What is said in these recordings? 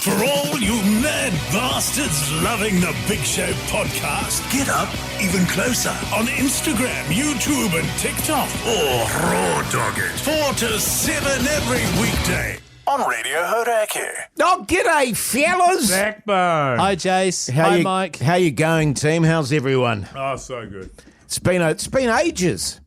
For all you mad bastards loving the Big Show podcast, get up even closer on Instagram, YouTube and TikTok. Or raw dog it 4 to 7 every weekday on Radio Hauraki. Oh, g'day, fellas. Backbone. Hi, Jase. Hi, Mike. How you going, team? How's everyone? Oh, so good. It's been ages.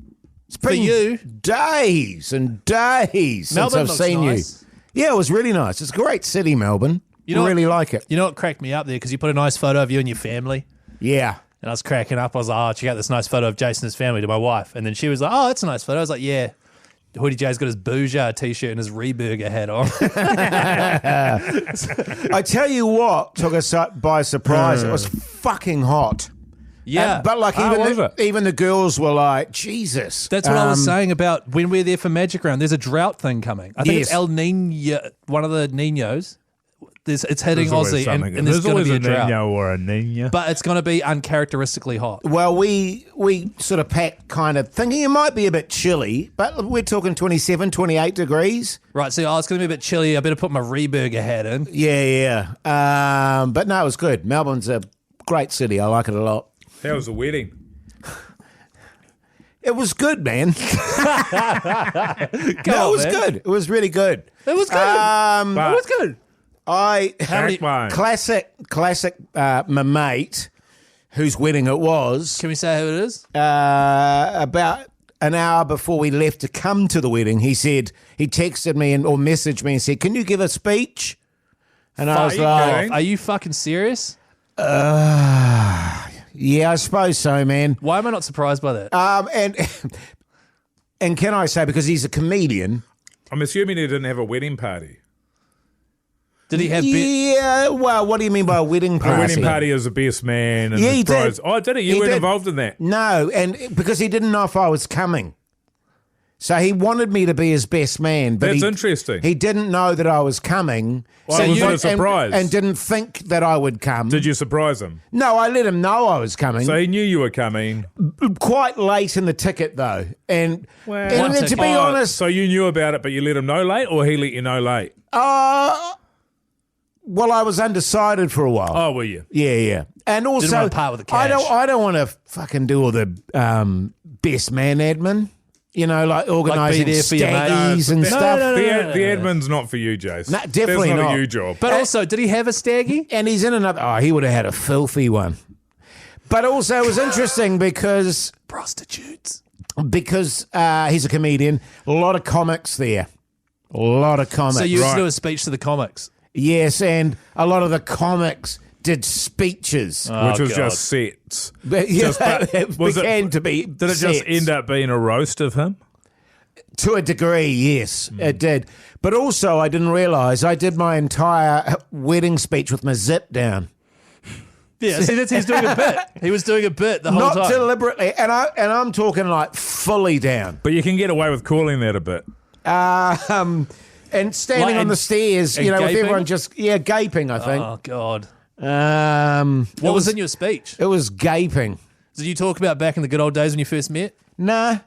It's been For you? days and days Melbourne since I've looks seen nice. you. Yeah, it was really nice. It's a great city, Melbourne. You know I really what- like it. You know what cracked me up there? Because you put a nice photo of you and your family. Yeah. And I was cracking up. I was like, oh, check out this nice photo of Jason and his family to my wife. And then she was like, oh, that's a nice photo. I was like, yeah. Hoodie J's got his Bouger t-shirt and his Reburger hat on. I tell you what took us by surprise. It was fucking hot. Yeah. But like was it? even the girls were like, Jesus. That's what I was saying about when we're there for Magic Round. There's a drought thing coming. I think Yes. it's El Nino, one of the Ninos. It's hitting There's always Aussie, and something. there's going to always be a a drought. Nino or a Nina. But it's going to be uncharacteristically hot. Well, we sort of packed kind of thinking it might be a bit chilly, but we're talking 27, 28 degrees. Right, so it's going to be a bit chilly. I better put my Reburger hat in. Yeah. But no, it was good. Melbourne's a great city. I like it a lot. How was the wedding? It was good, man. Go It on, was man. good. It was really good. It was good. Um, It was good. Backbone. classic, my mate, whose wedding it was, Can we say who it is? about an hour before we left to come to the wedding, he texted me or messaged me and said, "Can you give a speech?" And I was Are you like, kidding? Are you fucking serious? "Yeah, I suppose so, man." Why am I not surprised by that? And can I say, because he's a comedian? I'm assuming he didn't have a wedding party. Did he have Yeah. Well, what do you mean by a wedding party? A wedding party as the best man. And Yeah, the he prize. did. Oh, did he? You He weren't did. involved in that. No, and because he didn't know if I was coming. So he wanted me to be his best man, but That's he, interesting. he didn't know that I was coming. Well, was it a surprise? And didn't think that I would come. Did you surprise him? No, I let him know I was coming. So he knew you were coming. Quite late in the ticket, though. And, What and to ticket? be honest, So you knew about it, but you let him know late, or he let you know late? well, I was undecided for a while. Oh, were you? Yeah. And also, want to part with the I cash. don't want to fucking do all the best man admin. You know, like organising there for your mate. staggies and No, stuff. The admin's not for you, Jace. No, definitely That's not not. a you job. But also, did he have a staggy? And he's in another. Oh, he would have had a filthy one. But also, it was interesting because Prostitutes. he's a comedian. A lot of comics there. A lot of comics. So you used Right. to do a speech to the comics. Yes, and a lot of the comics did speeches. Which was God. just sets. But, yeah, Just- but it was it- began to be. Did it just sets. end up being a roast of him? To a degree, yes, it did. But also, I didn't realise I did my entire wedding speech with my zip down. Yeah, see, he's doing a bit. He was doing a bit the whole Not time. deliberately, and I'm talking like fully down. But you can get away with calling that a bit. And standing Like, on and- the stairs, and with gaping? everyone just gaping. I think. Oh, God. What What was in your speech? It was gaping. Did you talk about back in the good old days when you first met? Nah.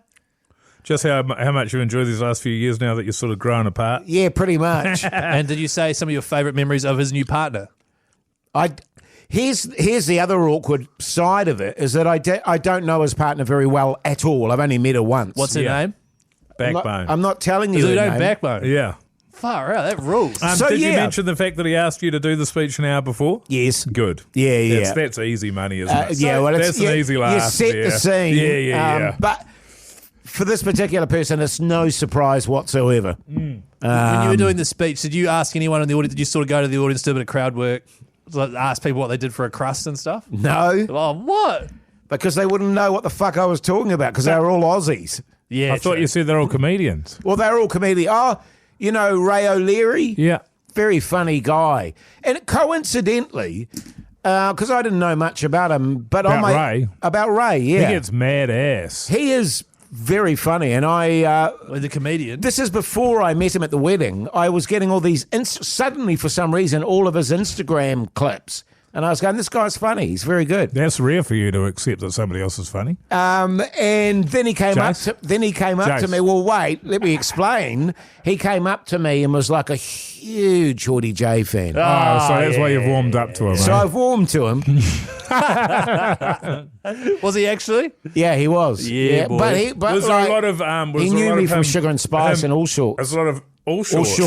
Just how much you enjoyed these last few years now that you're sort of growing apart. Yeah, pretty much. And did you say some of your favourite memories of his new partner? Here's the other awkward side of it is that I don't know his partner very well at all. I've only met her once. What's her Yeah. name? Backbone. I'm not telling you Is her her name name. Backbone? yeah. Far out, that rules. So, Did you yeah. mention the fact that he asked you to do the speech an hour before? Yes. Good. Yeah. That's easy money, isn't it? Yeah, well, that's an easy laugh. You set there. the scene. Yeah. But for this particular person, it's no surprise whatsoever. When you were doing the speech, did you ask anyone in the audience, did you sort of go to the audience, do a bit of crowd work, like ask people what they did for a crust and stuff? No, Oh, what? because they wouldn't know what the fuck I was talking about because they were all Aussies. Yeah, I thought you said they're all comedians. Well, they're all comedians. Oh, you know, Ray O'Leary? Yeah. Very funny guy. And coincidentally, because I didn't know much about him, but About Ray? About Ray, yeah. He gets mad ass. He is very funny. And the comedian. this is before I met him at the wedding. I was getting all these, suddenly for some reason, all of his Instagram clips And I was going, this guy's funny. He's very good. That's rare for you to accept that somebody else is funny. And then he came Jase? up to Jase. me. Well, wait, let me explain. He came up to me and was like a huge Hoodie J fan. So that's why you've warmed up to him. So eh? I've warmed to him. Was he actually? Yeah, he was. Yeah, boy. But was there a lot of he knew me from Sugar and Spice and All Sorts. There's a lot of all shorts.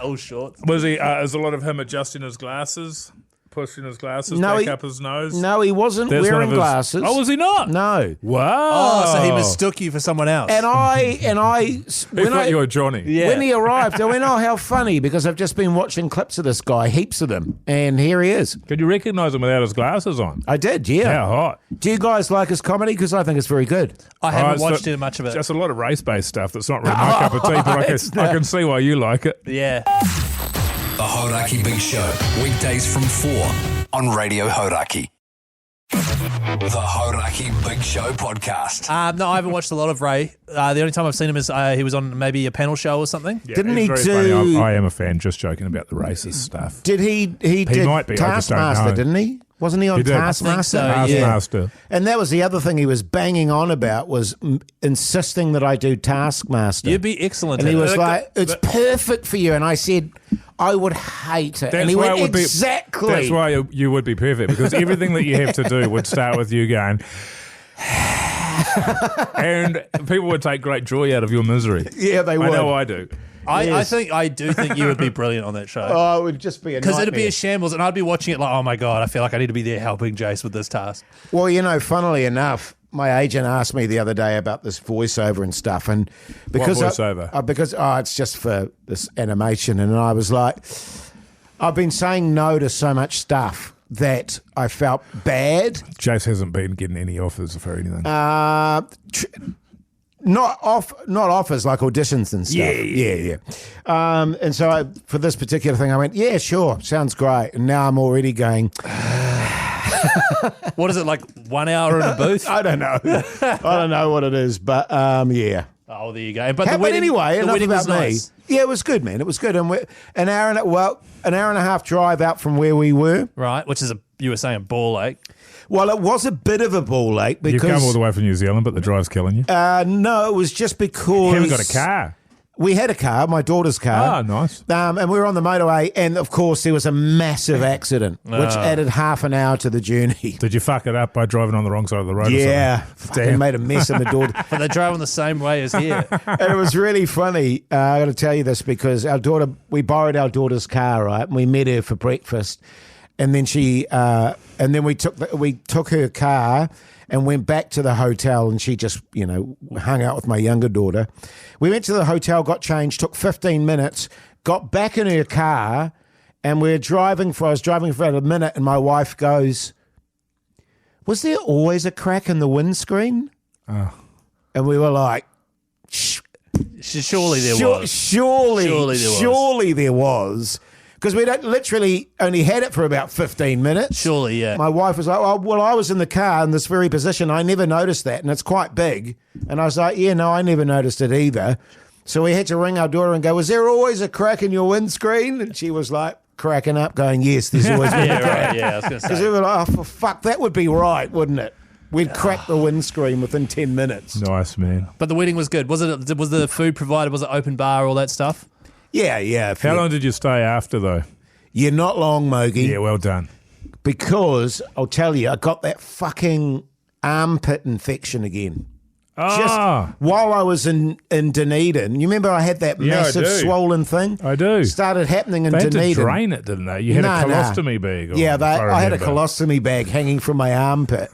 All shorts. Was he? Is a lot of him adjusting his glasses, pushing his glasses No, back up his nose? No, he wasn't That's one wearing of his- glasses. Oh, was he not? No. Wow. Oh, so he mistook you for someone else. And I He when thought you were Johnny. Yeah. when he arrived, I went, oh, how funny, because I've just been watching clips of this guy, heaps of them, and here he is. Could you recognise him without his glasses on? I did, yeah. How hot. Do you guys like his comedy? Because I think it's very good. I haven't it's watched the- much of it. Just a lot of race-based stuff that's not really my cup of tea, but I can see why you like it. Yeah. The Hauraki Big Show, weekdays from 4 on Radio Hauraki. The Hauraki Big Show podcast. No, I haven't watched a lot of Ray. The only time I've seen him is he was on maybe a panel show or something. Yeah, Didn't he's he very do- funny. I am a fan, just joking about the racist stuff. Did he did might be, I just don't Taskmaster, know. didn't he? Wasn't he on He did. I think Taskmaster? so, yeah. Taskmaster. And that was the other thing he was banging on about, was insisting that I do Taskmaster. You'd be excellent And at he it. was like, it's perfect for you. And I said, I would hate it. And he why went, it would exactly. That's why you would be perfect, because everything that you have to do would start with you going, and people would take great joy out of your misery. Yeah, they would. I know I do. I do think you would be brilliant on that show. Oh, it would just be a Because it'd be nightmare. a shambles, and I'd be watching it like, oh my God, I feel like I need to be there helping Jase with this task. Well, funnily enough, my agent asked me the other day about this voiceover and stuff, and because voiceover? It's just for this animation, and I was like, I've been saying no to so much stuff that I felt bad. Jase hasn't been getting any offers for anything. Not offers, like auditions and stuff. Yeah. And so for this particular thing, I went, yeah, sure, sounds great. And now I'm already going, What is it, like 1 hour in a booth? I don't know. I don't know what it is, but yeah. Oh, there you go. But But anyway, the enough wedding about was me. nice. Yeah, it was good, man. It was good. And an hour and a half drive out from where we were. Right, which is you were saying ball ache. Well, it was a bit of a ball ache You've come all because the way from New Zealand, but the drive's killing you. no, it was just because You haven't got a car. We had a car, my daughter's car. Oh, nice. And we were on the motorway, and of course there was a massive accident, which added half an hour to the journey. Did you fuck it up by driving on the wrong side of the road? Yeah, Or something? fucking made a mess of the daughter. But they drove on the same way as here. And it was really funny. I got to tell you this because we borrowed our daughter's car, right? And we met her for breakfast, and then we took her car and went back to the hotel, and she just hung out with my younger daughter. We went to the hotel, got changed, took 15 minutes, got back in her car, and I was driving for about a minute, and my wife goes, "Was there always a crack in the windscreen?" Oh. And we were like, Surely there was. Surely there was. Because we literally only had it for about 15 minutes. Surely, yeah. My wife was like, well, I was in the car in this very position. I never noticed that, and it's quite big. And I was like, yeah, no, I never noticed it either. So we had to ring our daughter and go, was there always a crack in your windscreen? And she was like cracking up, going, yes, there's always been a crack. Yeah, I was going to Because we say. were like, oh, for fuck, that would be right, wouldn't it? We'd crack the windscreen within 10 minutes. Nice, man. But the wedding was good. Was the food provided? Was it open bar, all that stuff? Yeah. How long did you stay after, though? You're not long, Mogi. Yeah, well done. Because I'll tell you, I got that fucking armpit infection again. Ah, Just while I was in Dunedin. You remember I had that Yeah, I massive do. swollen thing? I do. Started happening in they had Dunedin. to drain it, didn't they? You had a colostomy bag. Yeah, if I I had a remember. colostomy bag hanging from my armpit.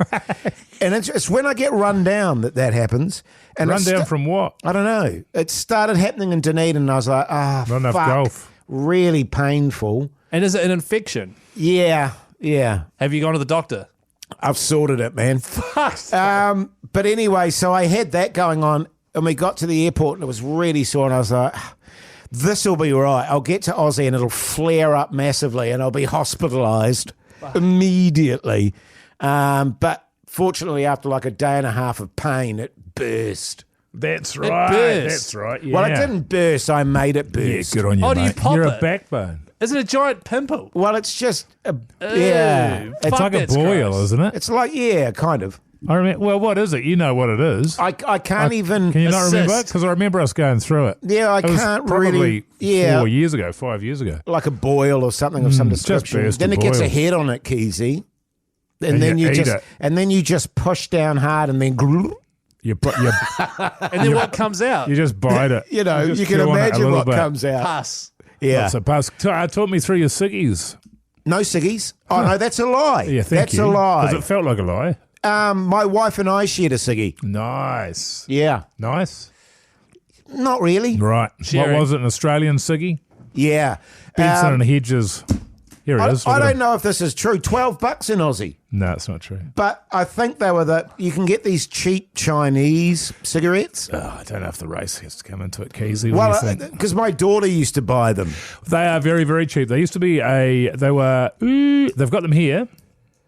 And it's when I get run down that happens. And Run it's down from what? I don't know. It started happening in Dunedin, and I was like, Not enough fuck. golf. Really painful. And is it an infection? Yeah. Have you gone to the doctor? I've sorted it, man. But anyway, so I had that going on, and we got to the airport, and it was really sore, and I was like, this will be right. I'll get to Aussie, and it'll flare up massively, and I'll be hospitalised immediately. But fortunately, after like a day and a half of pain, it burst. That's right. burst. That's right. Yeah. Well, it didn't burst. I made it Yeah, burst. good on you, Oh, do you mate. pop You're it? a backbone. Is it a giant pimple? Well, it's just yeah. It's Fuck, like a that's boil, gross. isn't it? It's like kind of. I remember. Well, what is it? You know what it is. I can't even. Can you not remember it? Assist. Because I remember us going through it. Yeah, I It was can't probably really. Yeah, 5 years ago. like a boil or something of some just description. burst Then of it gets a boils. head on it, Keyzie. And And then you you eat just it. push down hard and then You And then what comes out? just bite it. you know, just you can chew on it a imagine little what bit. comes out. Pus. Yeah. So, talk me through your ciggies. No ciggies. Oh no, that's a lie. Yeah, that's a lie. Because it felt like a lie. My wife and I shared a ciggy. Nice. Yeah. Nice. Not really. Right. Sharing. What was it, an Australian ciggy? Yeah. Benson and Hedges. Here it is. I Look at don't it. know if this is true. $12 in Aussie. No, it's not true. But I think they were you can get these cheap Chinese cigarettes. Oh, I don't know if the race has to come into it, Keyzie. What Well, do you think? because my daughter used to buy them. They are very, very cheap. They used to be they've got them here.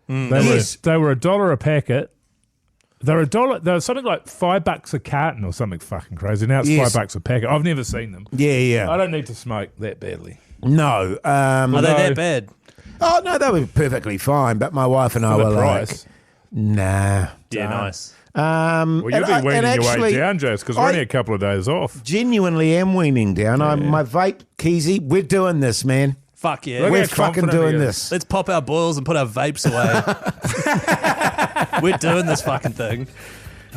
Yes. They were $1 a packet. They were $1. They were something like $5 a carton or something fucking crazy. Now it's Yes. $5 a packet. I've never seen them. Yeah. I don't need to smoke that badly. No. Are they that bad? Oh, no, they were perfectly fine. But my wife and I For were the price. like, nah. Yeah, nice. Well, you'll be weaning your way down, Jase, because we're I only a couple of days off. Genuinely am weaning down. My vape, Keyzie, we're doing this, man. Fuck yeah. Look We're how fucking confident he doing is. this. Let's pop our boils and put our vapes away. We're doing this fucking thing.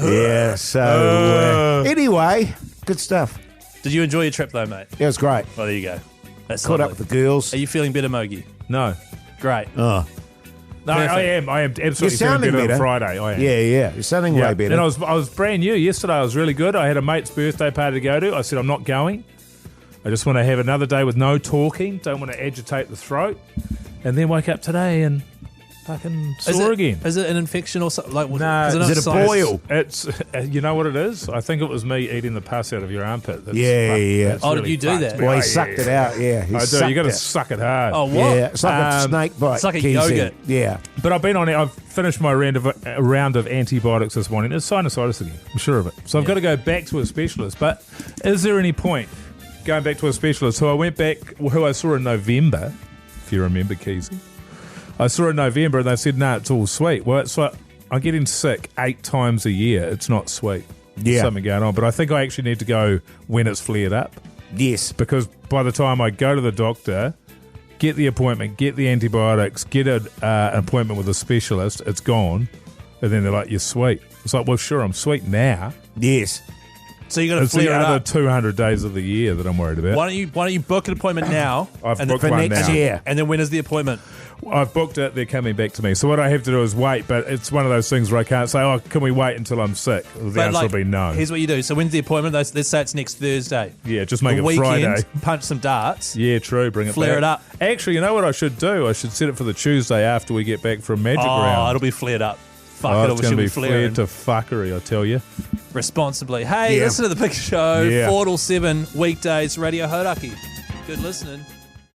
Yeah, so anyway, good stuff. Did you enjoy your trip though, mate? It was great. Well, there you go. That's Caught up lovely. with the girls. Are you feeling better, Mogi? No. Great. Oh, No, I am absolutely feeling sounding better better. on Friday. I am. yeah. You're sounding way better. And I was brand new yesterday. I was really good. I had a mate's birthday party to go to. I said, I'm not going. I just want to have another day with no talking. Don't want to agitate the throat. And then wake up today and fucking sore again. Is it an infection or something? Like, No, is it a sinus? boil? It's you know what it is? I think it was me eating the pus out of your armpit. That's Yeah. that's Oh, really did you do fucked that? me. Well, he Oh, sucked it out, yeah. He I do. sucked You got to it. suck it hard. Oh, what? Yeah, it's like a snake bite. it's like a Keyzie. yogurt. Yeah. But I've been on it. I've finished my round of antibiotics this morning. It's sinusitis again. I'm sure of it. So I've got to go back to a specialist. But is there any point going back to a specialist who I saw in November, if you remember, Keyzie? I saw in November and they said, no, it's all sweet. Well, it's like I'm getting sick 8 times a year. It's not sweet. There's Yeah. something going on. But I think I actually need to go when it's flared up, Yes. because by the time I go to the doctor, get the appointment, get the antibiotics, get an appointment with a specialist, it's gone. And then they're like, you're sweet. It's like, well, sure, I'm sweet now. Yes. So you got to It's the flare it other up. 200 days of the year that I'm worried about. Why don't you book an appointment now? I've and booked For one next now. year. And then when is the appointment? I've booked it. They're coming back to me. So what I have to do is wait. But it's one of those things where I can't say, "Oh, can we wait until I'm sick?" Well, the answer will be no. Here's what you do. So when's the appointment? Let's say it's next Thursday. Yeah, just make The it weekend, Friday. punch some darts. Yeah, true. Bring it Flare back. it up. Actually, you know what I should do? I should set it for the Tuesday after we get back from Magic Oh, Round. it'll be flared up. Fuck Oh, it, it's it going to should be be flaring. flared to fuckery, I tell you. Responsibly. Hey, Yeah. listen to the Big Show, Yeah. 4 till 7, weekdays, Radio Hauraki. Good listening.